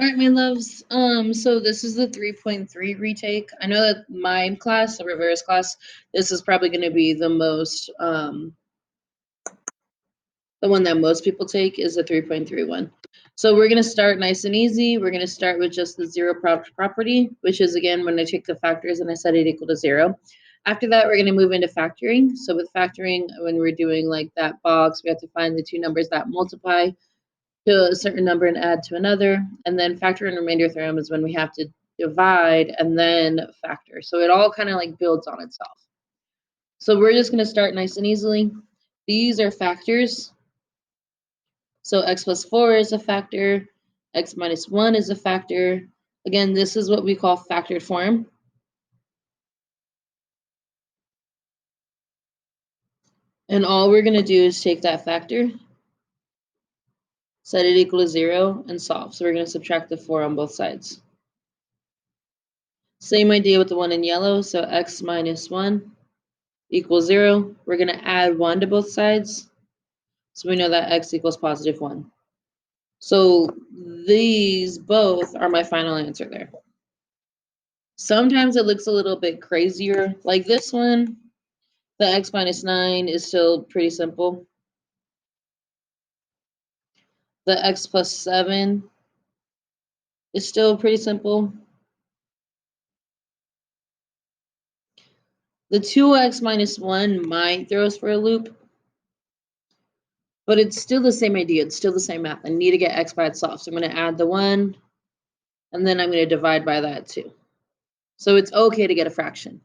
All right, my loves. So this is the 3.3 retake. I know that my class, the reverse class, this is probably going to be the most, the one that most people take is the 3.3 one. So we're going to start nice and easy. We're going to start with just the zero property, which is again when I take the factors and I set it equal to 0. After that, we're going to move into factoring. So with factoring, when we're doing like that box, we have to find the two numbers that multiply to a certain number and add to another. And then factor and remainder theorem is when we have to divide and then factor. So it all kind of like builds on itself. So we're just going to start nice and easily. These are factors. So x plus 4 is a factor. X minus 1 is a factor. Again, this is what we call factored form. And all we're going to do is take that factor, set it equal to 0, and solve. So we're going to subtract the 4 on both sides. Same idea with the one in yellow. So x minus 1 equals 0. We're going to add 1 to both sides. So we know that x equals positive 1. So these both are my final answer there. Sometimes it looks a little bit crazier. Like this one, the x minus 9 is still pretty simple. The x plus 7 is still pretty simple. The 2x minus 1 might throw us for a loop, but it's still the same idea. It's still the same math. I need to get x by itself. So I'm going to add the 1, and then I'm going to divide by that 2. So it's okay to get a fraction.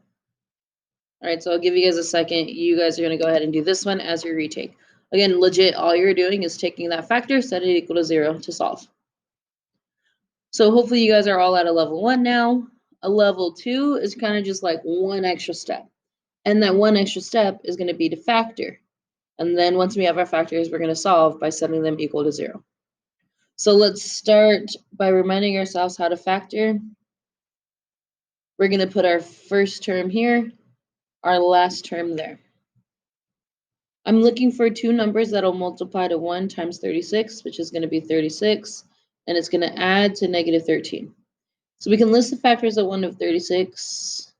All right, so I'll give you guys a second. You guys are going to go ahead and do this one as your retake. Again, legit, all you're doing is taking that factor, set it equal to 0 to solve. So hopefully you guys are all at a level 1 now. A level 2 is kind of just like one extra step. And that one extra step is going to be to factor. And then once we have our factors, we're going to solve by setting them equal to 0. So let's start by reminding ourselves how to factor. We're going to put our first term here, our last term there. I'm looking for two numbers that'll multiply to 1 times 36, which is going to be 36, and it's going to add to negative 13. So we can list the factors of 1 to 36.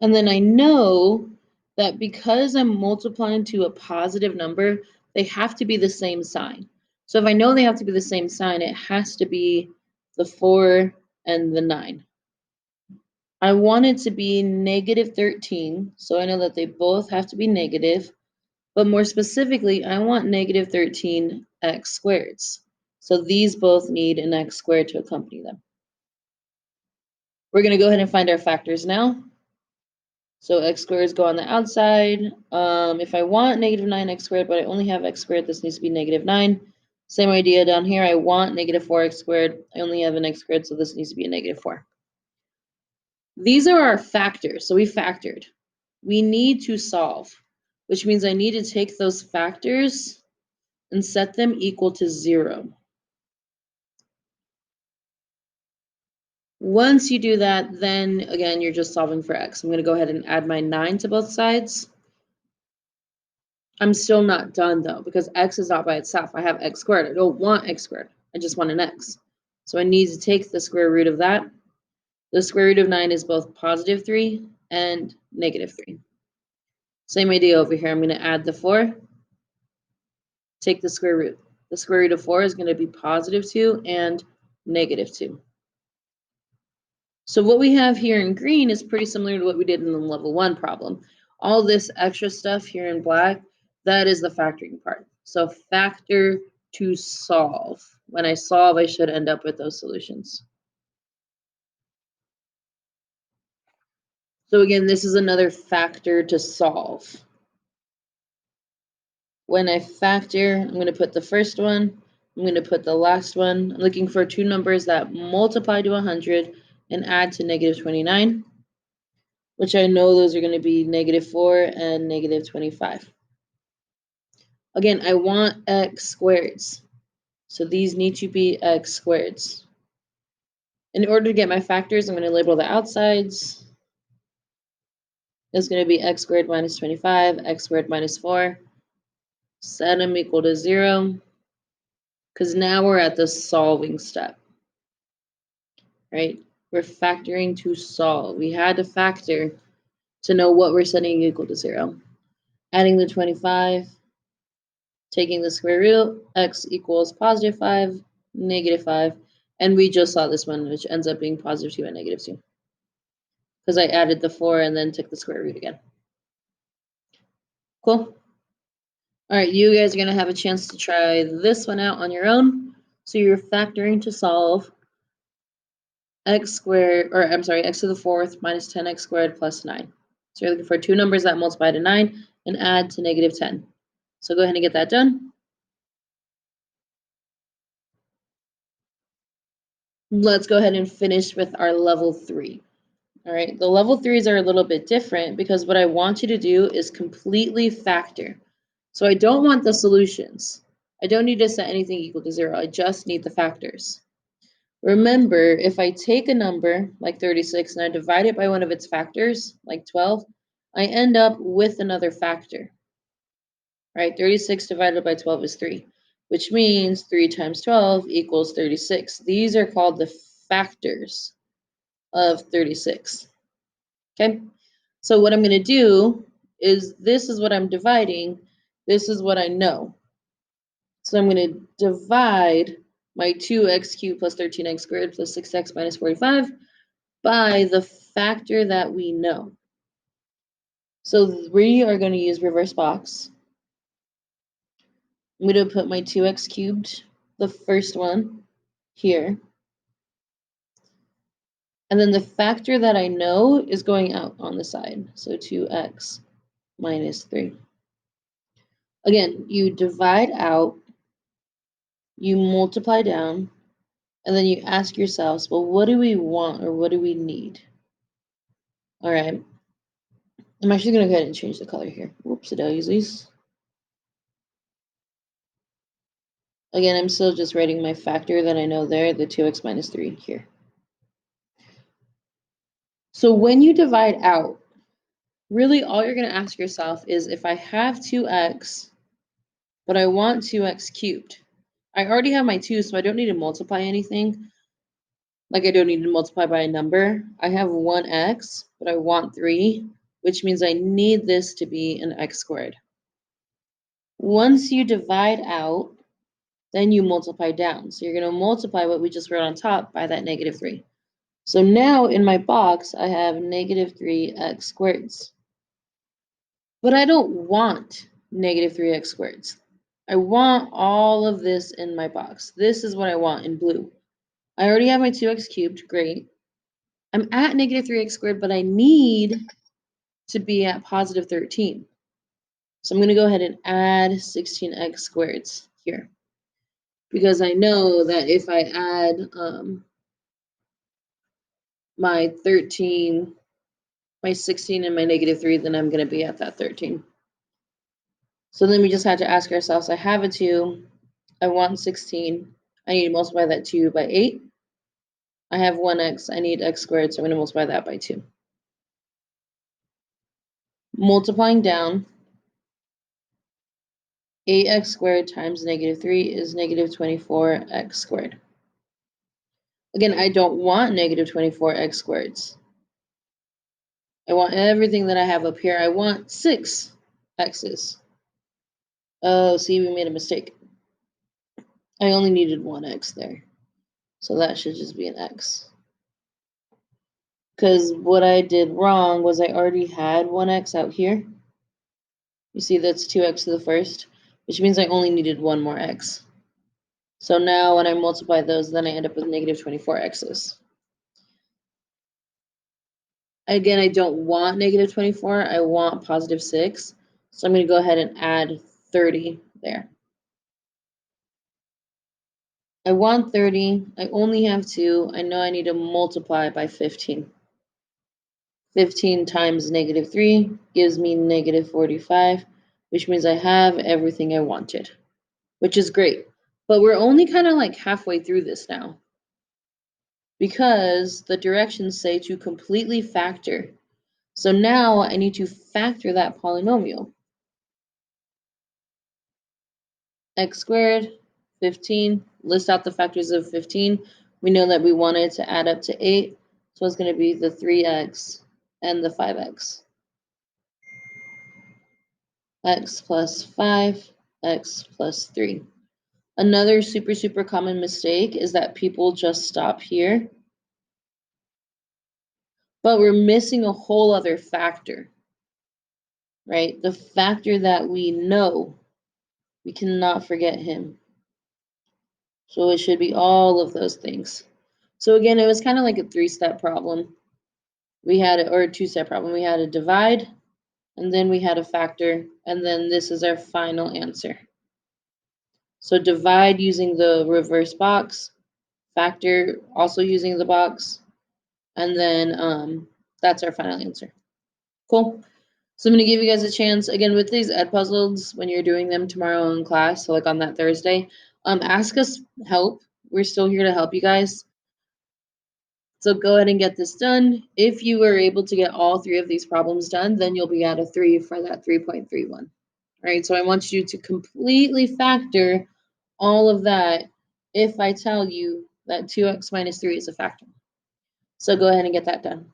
And then I know that because I'm multiplying to a positive number, they have to be the same sign. So if I know they have to be the same sign, it has to be the 4 and the 9. I want it to be negative 13, so I know that they both have to be negative. But more specifically, I want negative 13 x squareds. So these both need an x squared to accompany them. We're going to go ahead and find our factors now. So x squareds go on the outside. If I want negative 9x squared, but I only have x squared, this needs to be negative 9. Same idea down here. I want negative 4x squared. I only have an x squared, so this needs to be a negative 4. These are our factors. So we factored. We need to solve, which means I need to take those factors and set them equal to 0. Once you do that, then again, you're just solving for x. I'm going to go ahead and add my 9 to both sides. I'm still not done though, because x is not by itself. I have x squared. I don't want x squared. I just want an x. So I need to take the square root of that. The square root of 9 is both positive 3 and negative 3. Same idea over here. I'm going to add the 4. Take the square root. The square root of 4 is going to be positive 2 and negative 2. So what we have here in green is pretty similar to what we did in the level 1 problem. All this extra stuff here in black, that is the factoring part. So factor to solve. When I solve, I should end up with those solutions. So again, this is another factor to solve. When I factor, I'm going to put the first one, I'm going to put the last one. I'm looking for two numbers that multiply to 100 and add to negative 29, which I know those are going to be negative 4 and negative 25. Again, I want x squareds. So these need to be x squareds. In order to get my factors, I'm going to label the outsides. It's going to be x squared minus 25, x squared minus 4. set them equal to 0, because now we're at the solving step, right? We're factoring to solve. We had to factor to know what we're setting equal to 0. Adding the 25, taking the square root, x equals positive 5, negative 5, and we just saw this one, which ends up being positive 2 and negative 2. Because I added the 4 and then took the square root again. Cool. All right, you guys are going to have a chance to try this one out on your own. So you're factoring to solve x squared, or I'm sorry, x to the 4th minus 10x squared plus 9. So you're looking for two numbers that multiply to 9 and add to negative 10. So go ahead and get that done. Let's go ahead and finish with our level 3. All right, the level 3s are a little bit different because what I want you to do is completely factor. So I don't want the solutions. I don't need to set anything equal to 0. I just need the factors. Remember, if I take a number like 36 and I divide it by one of its factors, like 12, I end up with another factor, right? 36 divided by 12 is 3, which means 3 times 12 equals 36. These are called the factors of 36, okay? So what I'm going to do is this is what I'm dividing. This is what I know. So I'm going to divide my 2x cubed plus 13x squared plus 6x minus 45 by the factor that we know. So we are going to use reverse box. I'm going to put my 2x cubed, the first one, here. And then the factor that I know is going out on the side. So 2x minus 3. Again, you divide out, you multiply down, and then you ask yourselves, well, what do we want or what do we need? All right. I'm actually going to go ahead and change the color here. Whoopsie-daisies. Again, I'm still just writing my factor that I know there, the 2x minus 3 here. So when you divide out, really all you're going to ask yourself is if I have 2x, but I want 2x cubed. I already have my 2, so I don't need to multiply anything. Like I don't need to multiply by a number. I have 1x, but I want 3, which means I need this to be an x squared. Once you divide out, then you multiply down. So you're going to multiply what we just wrote on top by that negative 3. So now in my box, I have negative 3x squareds. But I don't want negative 3x squareds. I want all of this in my box. This is what I want in blue. I already have my 2x cubed, great. I'm at negative 3x squared, but I need to be at positive 13. So I'm going to go ahead and add 16x squareds here. Because I know that if I add my 13, my 16 and my negative 3, then I'm going to be at that 13. So then we just have to ask ourselves, I have a 2, I want 16, I need to multiply that 2 by 8. I have 1x, I need x squared, so I'm going to multiply that by 2. Multiplying down, 8x squared times negative 3 is negative 24x squared. Again, I don't want negative 24x squareds. I want everything that I have up here. I want 6 x's. Oh, see, we made a mistake. I only needed 1x there. So that should just be an x. Because what I did wrong was I already had 1x out here. You see that's 2x to the first, which means I only needed one more x. So now when I multiply those, then I end up with negative 24 x's. Again, I don't want negative 24, I want positive 6. So I'm going to go ahead and add 30 there. I want 30, I only have 2, I know I need to multiply by 15. 15 times negative 3 gives me negative 45, which means I have everything I wanted, which is great. But we're only kind of like halfway through this now because the directions say to completely factor. So now I need to factor that polynomial. x squared, 15, list out the factors of 15. We know that we want it to add up to 8, so it's going to be the 3x and the 5x. X plus 5, x plus 3. Another super common mistake is that people just stop here, but we're missing a whole other factor, right? The factor that we know, we cannot forget him. So it should be all of those things. So again, it was kind of like a 3-step problem. We had it, or a 2-step problem. We had a divide, and then we had a factor, and then this is our final answer. So divide using the reverse box, factor also using the box, and then that's our final answer. Cool. So I'm going to give you guys a chance, again, with these ed puzzles, when you're doing them tomorrow in class, so like on that Thursday, ask us help. We're still here to help you guys. So go ahead and get this done. If you were able to get all 3 of these problems done, then you'll be at a 3 for that 3.31. Right, so I want you to completely factor all of that if I tell you that 2x minus 3 is a factor. So go ahead and get that done.